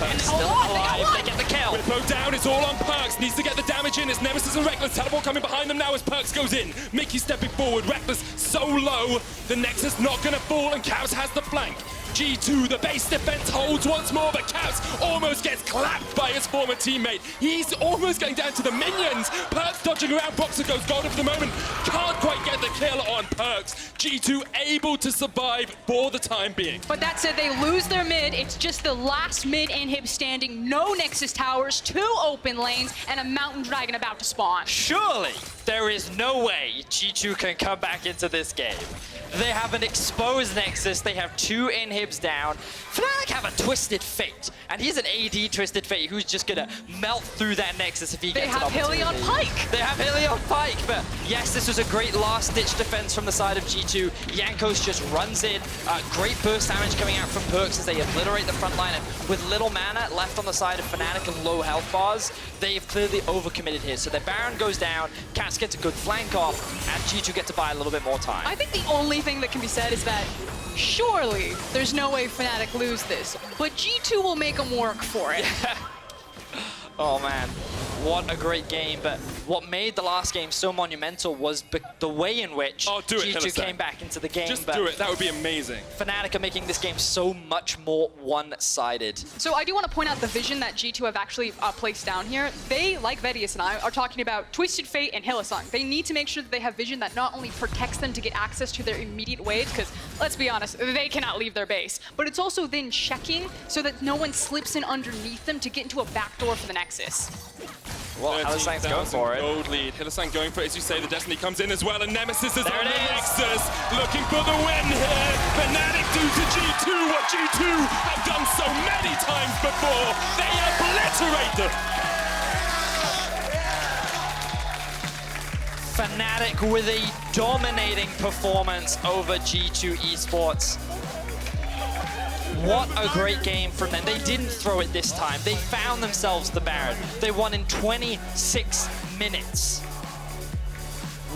Perkz still alive, they get the kill. Bwipo down, it's all on Perkz. Needs to get the damage in. It's Nemesis and Rekkles. Teleport coming behind them now as Perkz goes in. Mikyx stepping forward. Rekkles so low. The Nexus not going to fall, and Caps has the flank. G2, the base defense holds once more, but Caps almost gets clapped by his former teammate. He's almost going down to the minions. Perkz dodging around, Broxah goes gold for the moment. Can't quite get the kill on Perkz. G2 able to survive for the time being. But that said, they lose their mid. It's just the last mid inhib standing. No Nexus towers, 2 open lanes, and a mountain dragon about to spawn. Surely there is no way G2 can come back into this game. They have an exposed Nexus. They have 2 inhibs down. Fnatic have a Twisted Fate, and he's an AD Twisted Fate who's just gonna melt through that Nexus if he gets an opportunity. They have Hylia on Pyke. They have Hylia on Pyke, but yes, this was a great last-ditch defense performance from the side of G2. Jankos just runs in. Great burst damage coming out from Perkz as they obliterate the front line. And with little mana left on the side of Fnatic and low health bars, they've clearly overcommitted here. So their Baron goes down, Cats gets a good flank off, and G2 get to buy a little bit more time. I think the only thing that can be said is that surely there's no way Fnatic lose this, but G2 will make them work for it. Oh man, what a great game. But what made the last game so monumental was the way in which G2 came back into the game. Just do it, that would be amazing. Fnatic are making this game so much more one-sided. So I do want to point out the vision that G2 have actually placed down here. They, like Vedius and I, are talking about Twisted Fate and Hylissang. They need to make sure that they have vision that not only protects them to get access to their immediate waves, because let's be honest, they cannot leave their base, but it's also then checking so that no one slips in underneath them to get into a backdoor for the Nexus. Well, Hylissang's going for it. Gold lead. Hylissang going for it, as you say. The Destiny comes in as well, and Nemesis is on the Nexus, looking for the win here. Fnatic do to G2 what G2 have done so many times before. They obliterate them. Fnatic with a dominating performance over G2 Esports. What a great game from them. They didn't throw it this time. They found themselves the Baron. They won in 26 minutes.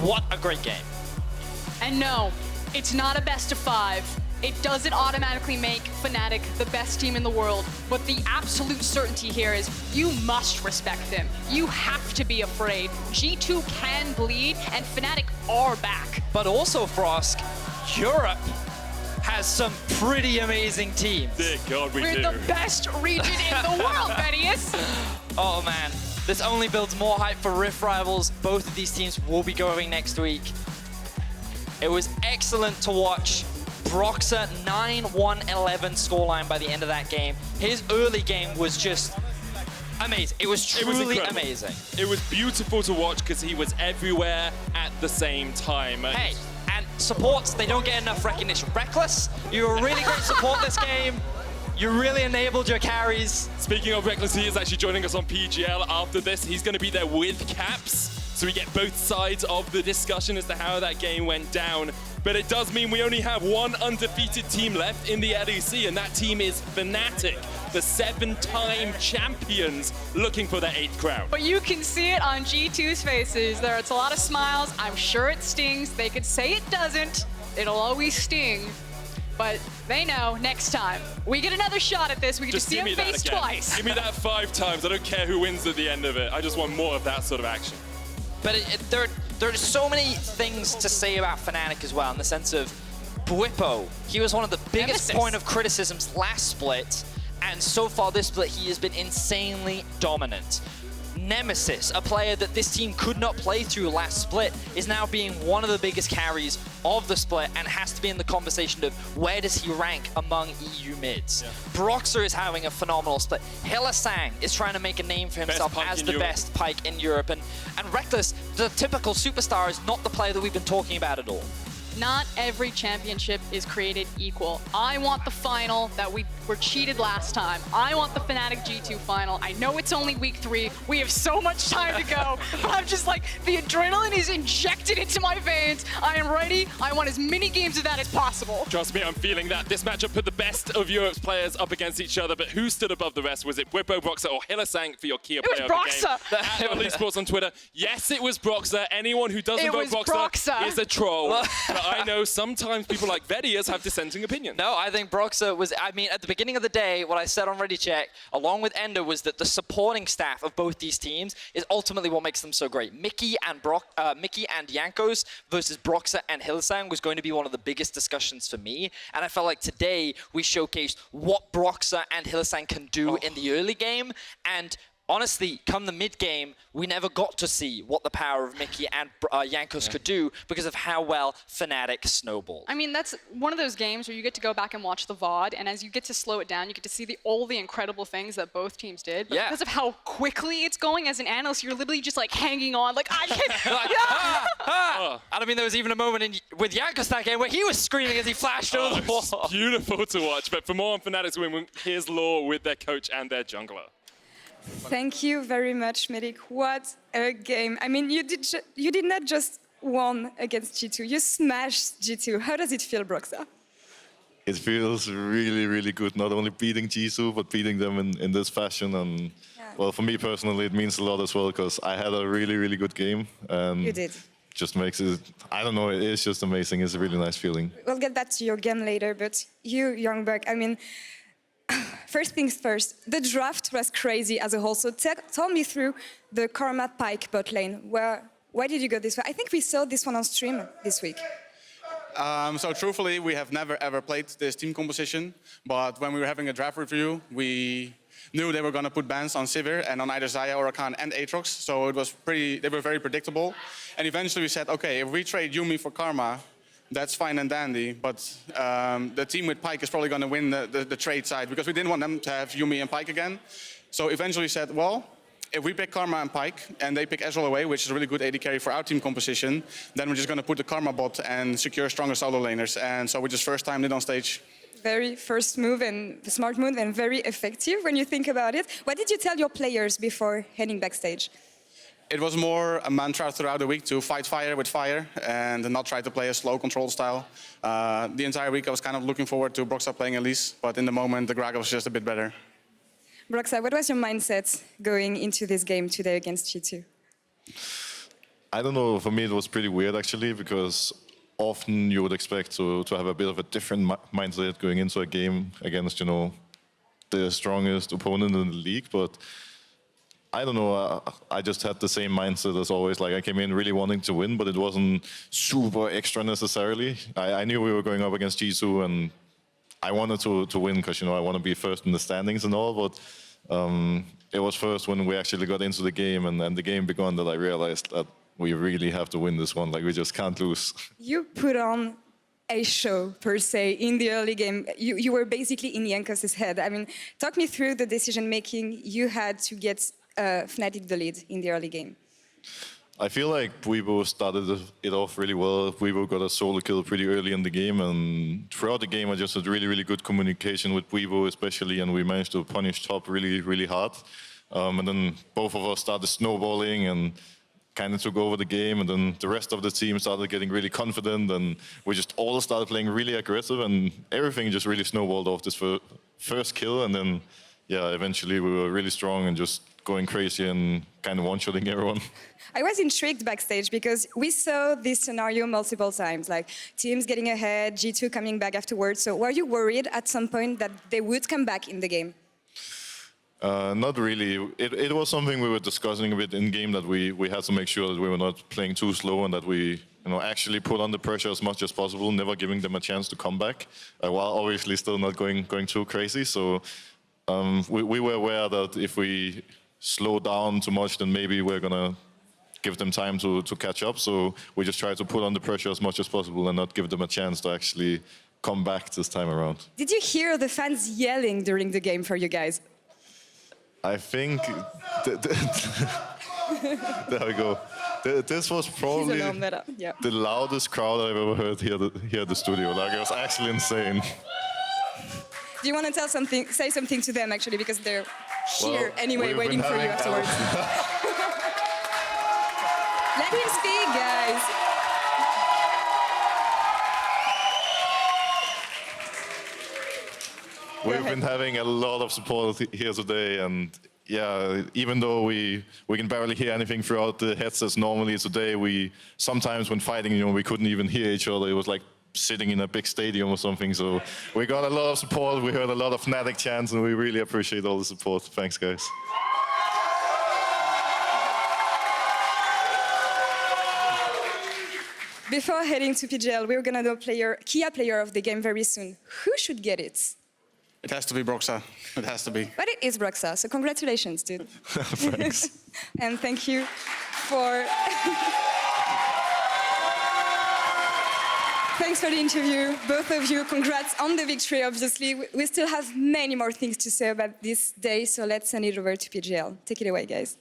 What a great game. And no, it's not a best of 5. It doesn't automatically make Fnatic the best team in the world, but the absolute certainty here is you must respect them. You have to be afraid. G2 can bleed, and Fnatic are back. But also, Frosk, Europe has some pretty amazing teams. Dear God, We're the best region in the world, Vedius. Oh man, this only builds more hype for Rift Rivals. Both of these teams will be going next week. It was excellent to watch. Broxah 9-1-11 scoreline by the end of that game. His early game was just amazing. It was truly amazing. It was beautiful to watch because he was everywhere at the same time. Hey, and supports, they don't get enough recognition. Rekkles, you were a really great support this game. You really enabled your carries. Speaking of Rekkles, he is actually joining us on PGL after this. He's going to be there with Caps, so we get both sides of the discussion as to how that game went down. But it does mean we only have one undefeated team left in the LEC, and that team is Fnatic, the 7-time champions looking for their 8th crown. But you can see it on G2's faces. There's a lot of smiles. I'm sure it stings. They could say it doesn't. It'll always sting. But they know next time we get another shot at this. We get to see them face twice. Give me that 5 times. I don't care who wins at the end of it. I just want more of that sort of action. But there are so many things to say about Fnatic as well, in the sense of Bwipo. He was one of the biggest point of criticisms last split, and so far this split he has been insanely dominant. Nemesis, a player that this team could not play through last split, is now being one of the biggest carries of the split and has to be in the conversation of where does he rank among EU mids. Yeah. Broxah is having a phenomenal split. Hylissang is trying to make a name for himself as the best Pyke in Europe. And Rekkles, the typical superstar, is not the player that we've been talking about at all. Not every championship is created equal. I want the final that we were cheated last time. I want the Fnatic G2 final. I know it's only week 3. We have so much time to go. But I'm just like, the adrenaline is injected into my veins. I am ready. I want as many games of that as possible. Trust me, I'm feeling that. This matchup put the best of Europe's players up against each other, but who stood above the rest? Was it Bwipo, Broxah, or Hylissang for your key player of the game? At LEC Sports on Twitter. Yes, it was Broxah. Anyone who doesn't vote Broxah is a troll. But I know sometimes people like Vedius have dissenting opinions. No, I think Broxah was, I mean, at the beginning of the day, what I said on ReadyCheck, along with Ender, was that the supporting staff of both these teams is ultimately what makes them so great. Mikyx and Jankos versus Broxah and Hylissang was going to be one of the biggest discussions for me, and I felt like today we showcased what Broxah and Hylissang can do in the early game, and honestly, come the mid-game, we never got to see what the power of Mikyx and Jankos could do because of how well Fnatic snowballed. I mean, that's one of those games where you get to go back and watch the VOD, and as you get to slow it down, you get to see all the incredible things that both teams did. But because of how quickly it's going, as an analyst, you're literally just like hanging on, like, I can't. I mean, there was even a moment with Jankos that game where he was screaming as he flashed over the wall. It's beautiful to watch, but for more on Fnatic's win, here's Laure with their coach and their jungler. Thank you very much, Medic. What a game. I mean, you did not just won against G2. You smashed G2. How does it feel, Broxah? It feels really, really good, not only beating G2, but beating them in this fashion. And well, for me personally, it means a lot as well, because I had a really, really good game. And You did. Just makes it, I don't know, it is just amazing. It's a really nice feeling. We'll get back to your game later, but you, YoungBuck, I mean, first things first, the draft was crazy as a whole. So tell me through the Karma Pyke bot lane. Why did you go this way? I think we saw this one on stream this week. So truthfully, we have never ever played this team composition, but when we were having a draft review, we knew they were going to put bans on Sivir and on either Xayah, Oracan and Aatrox, so it was they were very predictable. And eventually we said, okay, if we trade Yuumi for Karma, that's fine and dandy, but the team with Pyke is probably going to win the trade side, because we didn't want them to have Yuumi and Pyke again. So eventually we said, well, if we pick Karma and Pyke, and they pick Ezreal away, which is a really good AD carry for our team composition, then we're just going to put the Karma bot and secure stronger solo laners. And so we just first timed it on stage. Very first move and smart move and very effective when you think about it. What did you tell your players before heading backstage? It was more a mantra throughout the week to fight fire with fire and not try to play a slow control style. The entire week I was kind of looking forward to Broxah playing Elise, but in the moment the Gragas was just a bit better. Broxah, what was your mindset going into this game today against G2? I don't know, for me it was pretty weird actually, because often you would expect to have a bit of a different mindset going into a game against, you know, the strongest opponent in the league, but I don't know, I just had the same mindset as always. Like, I came in really wanting to win, but it wasn't super extra necessarily. I knew we were going up against G2 and I wanted to win because, you know, I want to be first in the standings and all, but it was first when we actually got into the game and the game began that I realized that we really have to win this one. Like, we just can't lose. You put on a show, per se, in the early game. You were basically in Jankos' head. I mean, talk me through the decision-making you had to get Fnatic the lead in the early game. I feel like Bwipo started it off really well. Bwipo got a solo kill pretty early in the game, and throughout the game I just had really, really good communication with Bwipo especially, and we managed to punish top really, really hard. And then both of us started snowballing and kind of took over the game, and then the rest of the team started getting really confident, and we just all started playing really aggressive, and everything just really snowballed off this first kill, and then, yeah, eventually we were really strong and just going crazy and kind of one-shotting everyone. I was intrigued backstage because we saw this scenario multiple times, like teams getting ahead, G2 coming back afterwards. So were you worried at some point that they would come back in the game? Not really. It was something we were discussing a bit in-game, that we had to make sure that we were not playing too slow and that we actually put on the pressure as much as possible, never giving them a chance to come back, while obviously still not going too crazy. So we were aware that if we slow down too much, then maybe we're going to give them time to catch up. So we just try to put on the pressure as much as possible and not give them a chance to actually come back this time around. Did you hear the fans yelling during the game for you guys? I think, there we go. This was probably the loudest crowd I've ever heard here at the studio. Like, it was actually insane. Do you want to say something to them actually, because they're here anyway, waiting for you afterwards? Let him speak, guys. We've been having a lot of support here today, and yeah, even though we can barely hear anything throughout the headsets normally, today sometimes when fighting, you know, we couldn't even hear each other. It was like sitting in a big stadium or something. So we got a lot of support. We heard a lot of Fnatic chants, and we really appreciate all the support. Thanks, guys. Before heading to PGL, we're going to do key player of the game very soon. Who should get it? It has to be Broxah. It has to be. But it is Broxah, so congratulations, dude. Thanks. And thank you for... Thanks for the interview, both of you. Congrats on the victory, obviously. We still have many more things to say about this day, so let's send it over to PGL. Take it away, guys.